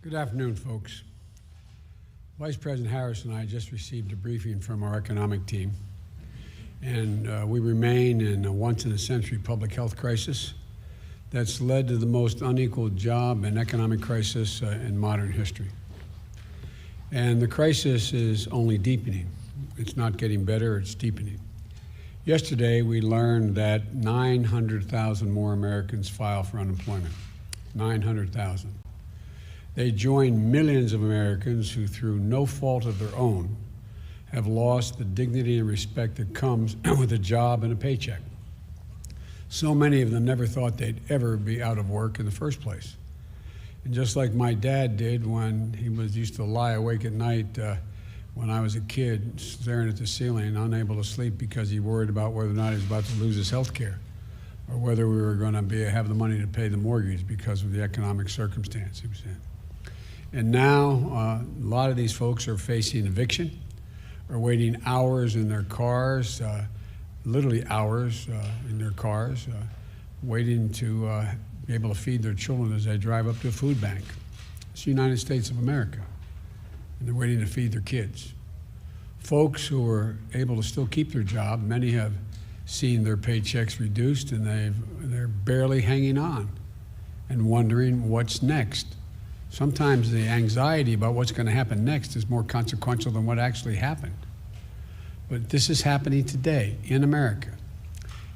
Good afternoon, folks. Vice President Harris and I just received a briefing from our economic team, and we remain in a once-in-a-century public health crisis that's led to the most unequal job and economic crisis in modern history. And the crisis is only deepening. It's not getting better, it's deepening. Yesterday, we learned that 900,000 more Americans file for unemployment. 900,000. They join millions of Americans who, through no fault of their own, have lost the dignity and respect that comes with a job and a paycheck. So many of them never thought they'd ever be out of work in the first place. And just like my dad did when he used to lie awake at night when I was a kid, staring at the ceiling, unable to sleep because he worried about whether or not he was about to lose his health care, or whether we were going to have the money to pay the mortgage because of the economic circumstance he was in. And now a lot of these folks are facing eviction, are waiting hours in their cars, literally hours in their cars, waiting to be able to feed their children as they drive up to a food bank. It's the United States of America, and they're waiting to feed their kids. Folks who are able to still keep their job, many have seen their paychecks reduced, and they're barely hanging on and wondering what's next. Sometimes the anxiety about what's going to happen next is more consequential than what actually happened. But this is happening today in America.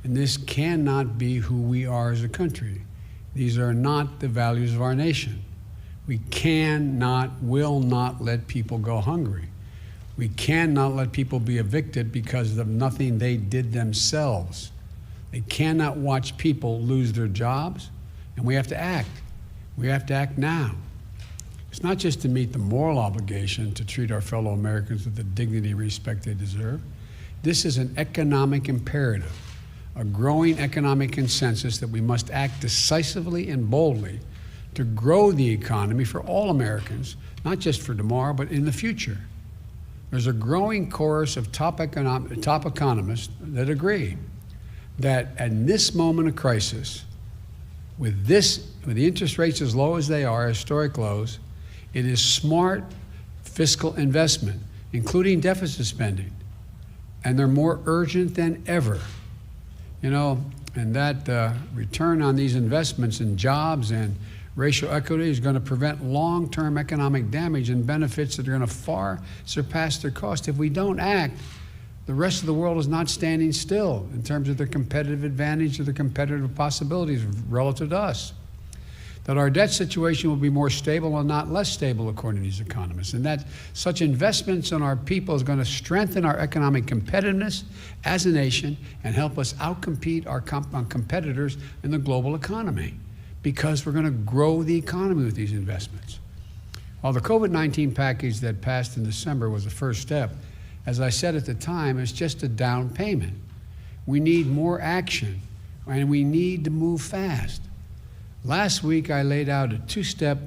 And this cannot be who we are as a country. These are not the values of our nation. We cannot, will not let people go hungry. We cannot let people be evicted because of nothing they did themselves. They cannot watch people lose their jobs, and we have to act. We have to act now. It's not just to meet the moral obligation to treat our fellow Americans with the dignity and respect they deserve. This is an economic imperative, a growing economic consensus that we must act decisively and boldly to grow the economy for all Americans, not just for tomorrow, but in the future. There's a growing chorus of top economists that agree that at this moment of crisis, with the interest rates as low as they are, historic lows, it is smart fiscal investment, including deficit spending, and they're more urgent than ever. And that return on these investments in jobs and racial equity is going to prevent long-term economic damage and benefits that are going to far surpass their cost. If we don't act, the rest of the world is not standing still in terms of their competitive advantage or their competitive possibilities relative to us. That our debt situation will be more stable and not less stable, according to these economists, and that such investments in our people is going to strengthen our economic competitiveness as a nation and help us outcompete our competitors in the global economy, because we're going to grow the economy with these investments. While the COVID-19 package that passed in December was the first step, as I said at the time, it's just a down payment. We need more action, and we need to move fast. Last week, I laid out a two-step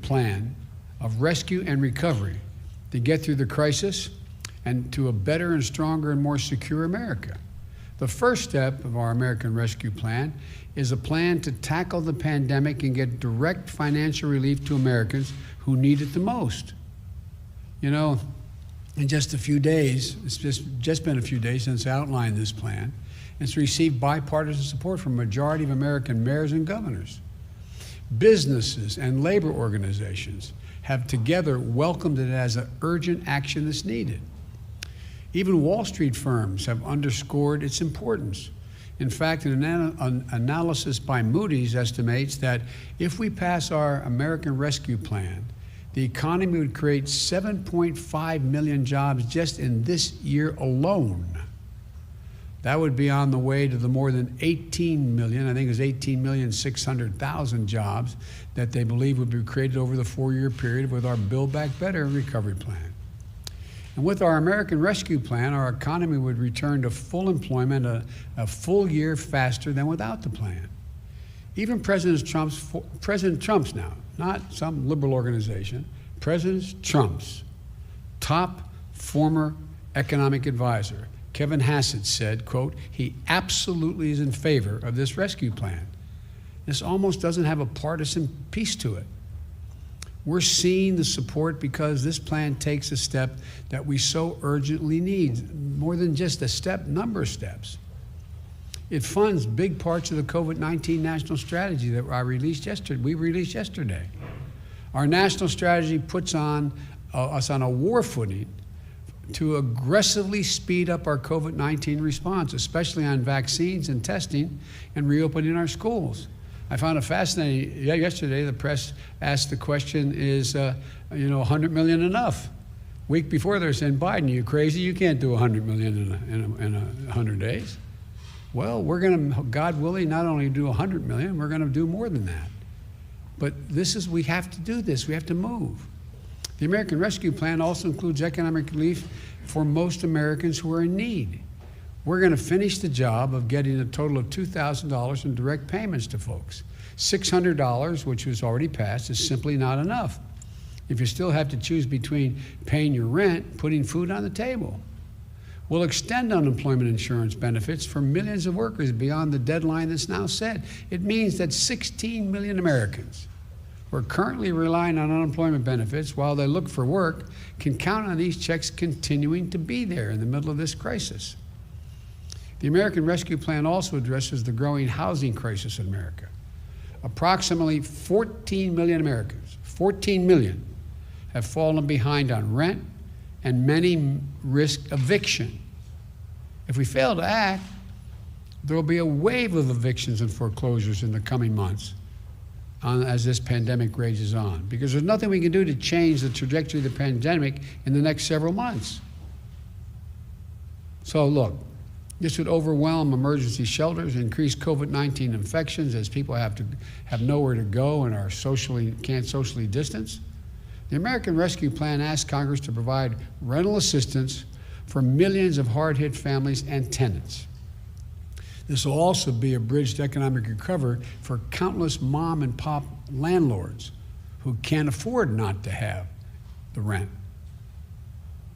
plan of rescue and recovery to get through the crisis and to a better and stronger and more secure America. The first step of our American Rescue Plan is a plan to tackle the pandemic and get direct financial relief to Americans who need it the most. In just a few days, it's just been a few days since I outlined this plan. It's received bipartisan support from a majority of American mayors and governors. Businesses and labor organizations have together welcomed it as an urgent action that's needed. Even Wall Street firms have underscored its importance. In fact, an analysis by Moody's estimates that if we pass our American Rescue Plan, the economy would create 7.5 million jobs just in this year alone. That would be on the way to the more than 18 million, I think it was 18,600,000 jobs that they believe would be created over the 4-year period with our Build Back Better recovery plan. And with our American Rescue Plan, our economy would return to full employment a full year faster than without the plan. Even President Trump's now, not some liberal organization, President Trump's top former economic advisor, Kevin Hassett, said, quote, he absolutely is in favor of this rescue plan. This almost doesn't have a partisan piece to it. We're seeing the support because this plan takes a step that we so urgently need, more than just a step, number of steps. It funds big parts of the COVID-19 national strategy that we released yesterday. Our national strategy puts us on a war footing to aggressively speed up our COVID-19 response, especially on vaccines and testing and reopening our schools. I found it fascinating. Yesterday, the press asked the question, is 100 million enough? Week before, they're saying, Biden, you crazy? You can't do 100 million in 100 days. Well, we're going to, God willing, not only do 100 million, we're going to do more than that. But we have to do this. We have to move. The American Rescue Plan also includes economic relief for most Americans who are in need. We're going to finish the job of getting a total of $2,000 in direct payments to folks. $600, which was already passed, is simply not enough if you still have to choose between paying your rent, putting food on the table. We'll extend unemployment insurance benefits for millions of workers beyond the deadline that's now set. It means that 16 million Americans who are currently relying on unemployment benefits while they look for work can count on these checks continuing to be there in the middle of this crisis. The American Rescue Plan also addresses the growing housing crisis in America. Approximately 14 million Americans, 14 million, have fallen behind on rent, and many risk eviction. If we fail to act, there will be a wave of evictions and foreclosures in the coming months as this pandemic rages on, because there's nothing we can do to change the trajectory of the pandemic in the next several months. So look, this would overwhelm emergency shelters, increase COVID-19 infections as people have nowhere to go and can't socially distance. The American Rescue Plan asks Congress to provide rental assistance for millions of hard-hit families and tenants. This will also be a bridge to economic recovery for countless mom and pop landlords who can't afford not to have the rent.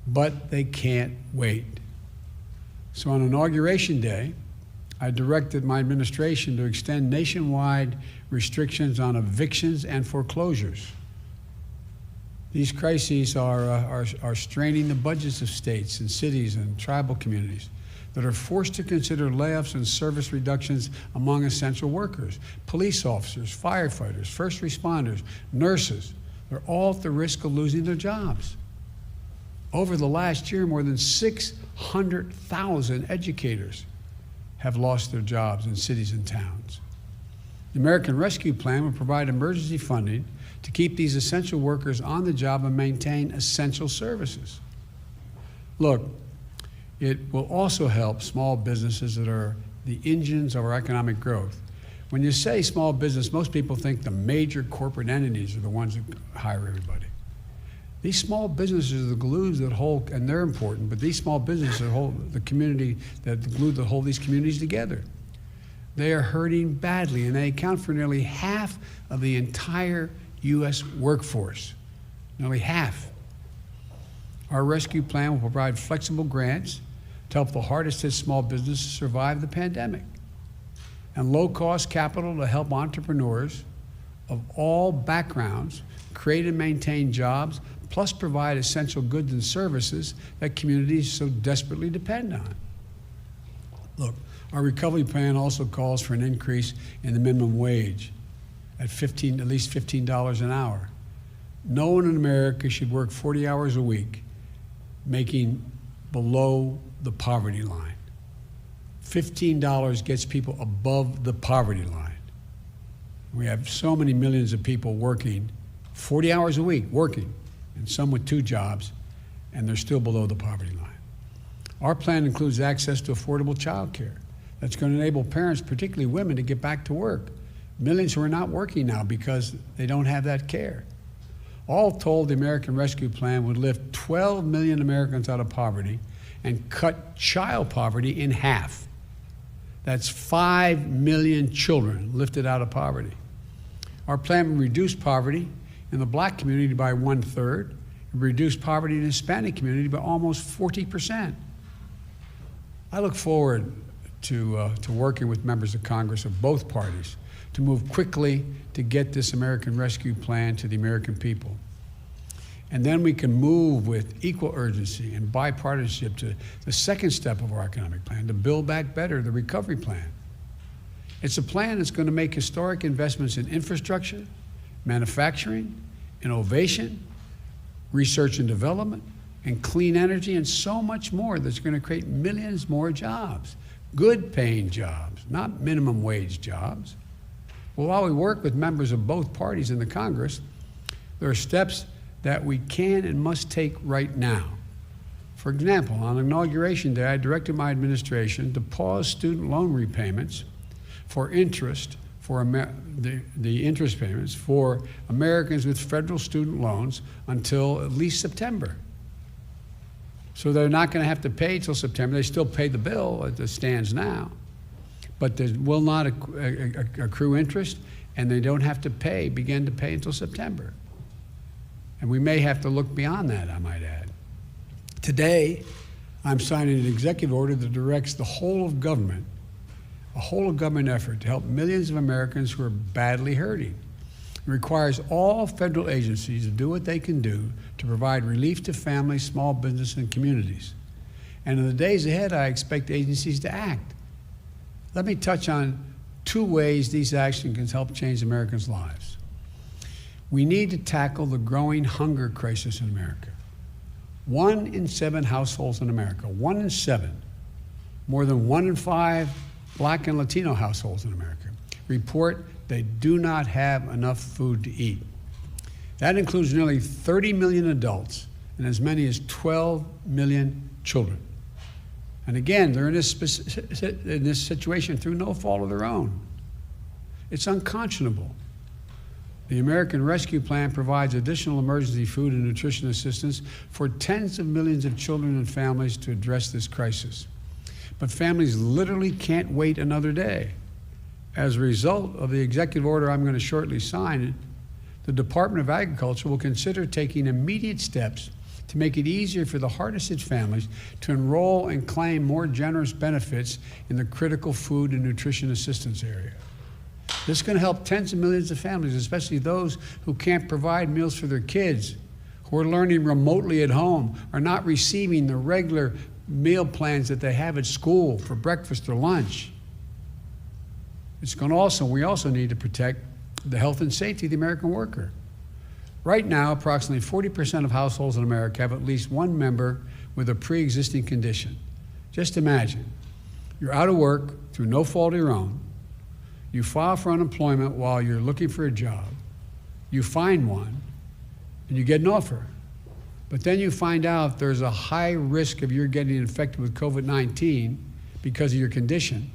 But they can't wait. So on Inauguration Day, I directed my administration to extend nationwide restrictions on evictions and foreclosures. These crises are straining the budgets of states and cities and tribal communities that are forced to consider layoffs and service reductions among essential workers. Police officers, firefighters, first responders, nurses, they're all at the risk of losing their jobs. Over the last year, more than 600,000 educators have lost their jobs in cities and towns. The American Rescue Plan will provide emergency funding to keep these essential workers on the job and maintain essential services. Look, it will also help small businesses that are the engines of our economic growth. When you say small business, most people think the major corporate entities are the ones that hire everybody. These small businesses are the glues that hold, and they're important, but these small businesses that hold the community, the glue that hold these communities together. They are hurting badly, and they account for nearly half of the entire U.S. workforce, nearly half. Our rescue plan will provide flexible grants to help the hardest hit small businesses survive the pandemic, and low-cost capital to help entrepreneurs of all backgrounds create and maintain jobs, plus provide essential goods and services that communities so desperately depend on. Look, our recovery plan also calls for an increase in the minimum wage at least $15 an hour. No one in America should work 40 hours a week making below the poverty line. $15 gets people above the poverty line. We have so many millions of people working 40 hours a week, working, and some with 2 jobs, and they're still below the poverty line. Our plan includes access to affordable child care. That's going to enable parents, particularly women, to get back to work. Millions who are not working now because they don't have that care. All told, the American Rescue Plan would lift 12 million Americans out of poverty and cut child poverty in half. That's 5 million children lifted out of poverty. Our plan will reduce poverty in the Black community by 1/3, and reduce poverty in the Hispanic community by almost 40%. I look forward to working with members of Congress of both parties to move quickly to get this American Rescue Plan to the American people. And then we can move with equal urgency and bipartisanship to the second step of our economic plan, to Build Back Better, the recovery plan. It's a plan that's going to make historic investments in infrastructure, manufacturing, innovation, research and development, and clean energy, and so much more that's going to create millions more jobs, good paying jobs, not minimum wage jobs. Well, while we work with members of both parties in the Congress, there are steps that we can and must take right now. For example, on Inauguration Day, I directed my administration to pause student loan repayments for interest, for the interest payments for Americans with federal student loans until at least September. So they're not going to have to pay till September. They still pay the bill as it stands now, but there will not accrue interest, and they don't have to begin to pay until September. And we may have to look beyond that, I might add. Today, I'm signing an executive order that directs the whole of government, a whole of government effort to help millions of Americans who are badly hurting. It requires all federal agencies to do what they can do to provide relief to families, small business, and communities. And in the days ahead, I expect agencies to act. Let me touch on two ways these actions can help change Americans' lives. We need to tackle the growing hunger crisis in America. 1 in 7 households in America, 1 in 7, more than 1 in 5 Black and Latino households in America, report they do not have enough food to eat. That includes nearly 30 million adults and as many as 12 million children. And again, they're in this situation through no fault of their own. It's unconscionable. The American Rescue Plan provides additional emergency food and nutrition assistance for tens of millions of children and families to address this crisis. But families literally can't wait another day. As a result of the executive order I'm going to shortly sign, the Department of Agriculture will consider taking immediate steps to make it easier for the hardest hit families to enroll and claim more generous benefits in the critical food and nutrition assistance area. This is going to help tens of millions of families, especially those who can't provide meals for their kids, who are learning remotely at home, are not receiving the regular meal plans that they have at school for breakfast or lunch. We also need to protect the health and safety of the American worker. Right now, approximately 40% of households in America have at least one member with a pre-existing condition. Just imagine, you're out of work through no fault of your own. You file for unemployment while you're looking for a job. You find one, and you get an offer. But then you find out there's a high risk of you getting infected with COVID-19 because of your condition.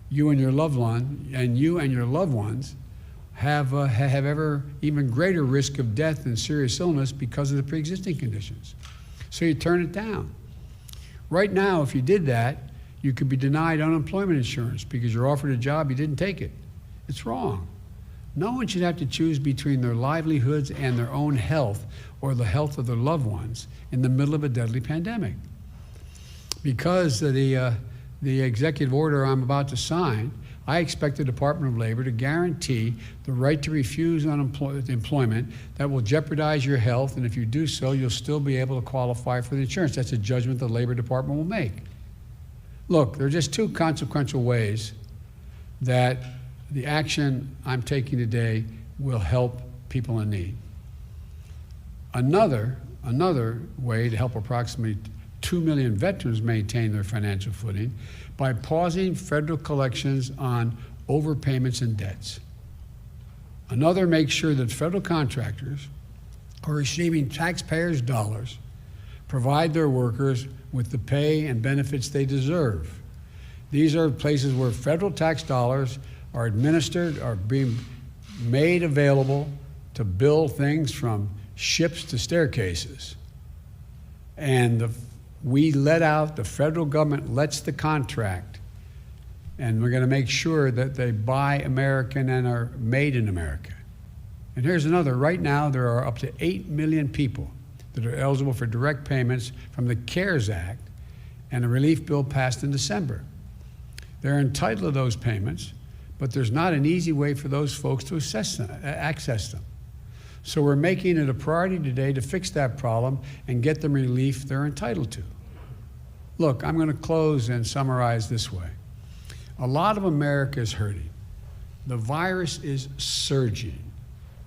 You and your loved ones have ever even greater risk of death and serious illness because of the pre-existing conditions. So you turn it down. Right now, if you did that, you could be denied unemployment insurance because you're offered a job, you didn't take it. It's wrong. No one should have to choose between their livelihoods and their own health or the health of their loved ones in the middle of a deadly pandemic. Because of the executive order I'm about to sign, I expect the Department of Labor to guarantee the right to refuse employment that will jeopardize your health, and if you do so, you'll still be able to qualify for the insurance. That's a judgment the Labor Department will make. Look, there are just two consequential ways that the action I'm taking today will help people in need. Another way to help approximately 2 million veterans maintain their financial footing by pausing federal collections on overpayments and debts. Another makes sure that federal contractors who are receiving taxpayers' dollars provide their workers with the pay and benefits they deserve. These are places where federal tax dollars are administered, are being made available to build things from ships to staircases. And the federal government lets the contract, and we're going to make sure that they buy American and are made in America. And here's another. Right now, there are up to 8 million people that are eligible for direct payments from the CARES Act and a relief bill passed in December. They're entitled to those payments, but there's not an easy way for those folks to access them. So we're making it a priority today to fix that problem and get them relief they're entitled to. Look, I'm going to close and summarize this way. A lot of America is hurting. The virus is surging.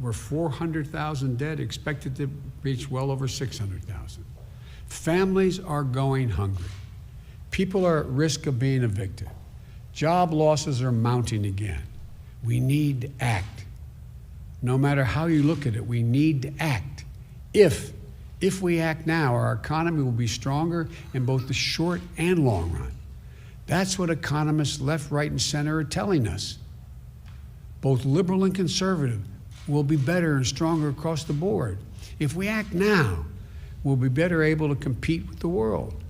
We're 400,000 dead, expected to reach well over 600,000. Families are going hungry. People are at risk of being evicted. Job losses are mounting again. We need to act. No matter how you look at it, we need to act. If we act now, our economy will be stronger in both the short and long run. That's what economists left, right, and center are telling us. Both liberal and conservative will be better and stronger across the board. If we act now, we'll be better able to compete with the world.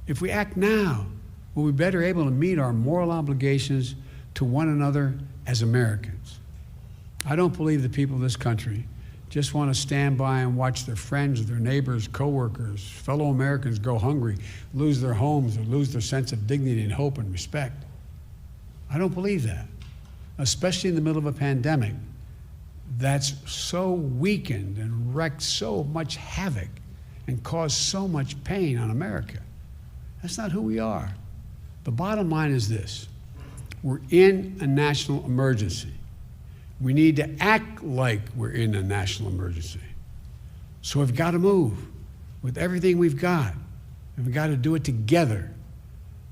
If we act now, we'll be better able to meet our moral obligations to one another as Americans. I don't believe the people of this country just want to stand by and watch their friends, their neighbors, coworkers, fellow Americans go hungry, lose their homes, or lose their sense of dignity and hope and respect. I don't believe that, especially in the middle of a pandemic that's so weakened and wreaked so much havoc and caused so much pain on America. That's not who we are. The bottom line is this: we're in a national emergency. We need to act like we're in a national emergency. So we've got to move with everything we've got, and we've got to do it together.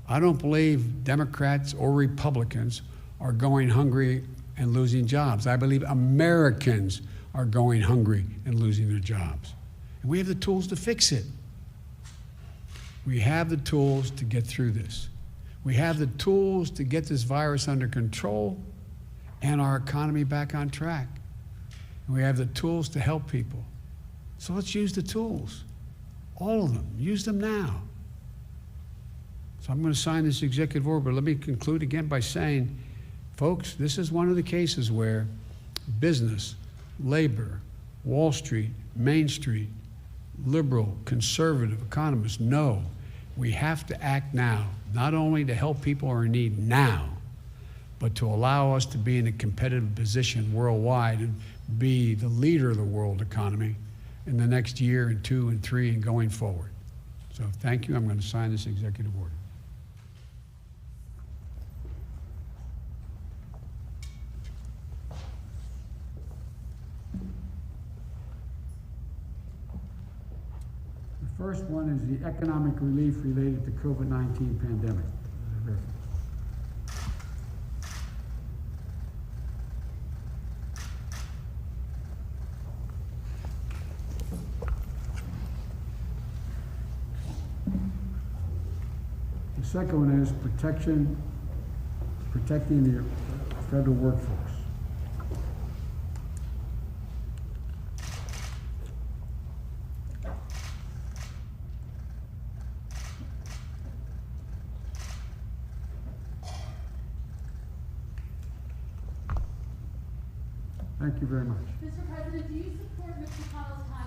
I don't believe Democrats or Republicans are going hungry and losing jobs. I believe Americans are going hungry and losing their jobs. And we have the tools to fix it. We have the tools to get through this. We have the tools to get this virus under control and our economy back on track. And we have the tools to help people. So let's use the tools, all of them. Use them now. So I'm going to sign this executive order, but let me conclude again by saying, folks, this is one of the cases where business, labor, Wall Street, Main Street, liberal, conservative economists know we have to act now, not only to help people who are in need now, but to allow us to be in a competitive position worldwide and be the leader of the world economy in the next year and 2 and 3 and going forward. So thank you. I'm going to sign this executive order. The first one is the economic relief related to COVID-19 pandemic. The second one is protecting the federal workforce. Thank you very much. Mr. President, do you support Mr. Connell's time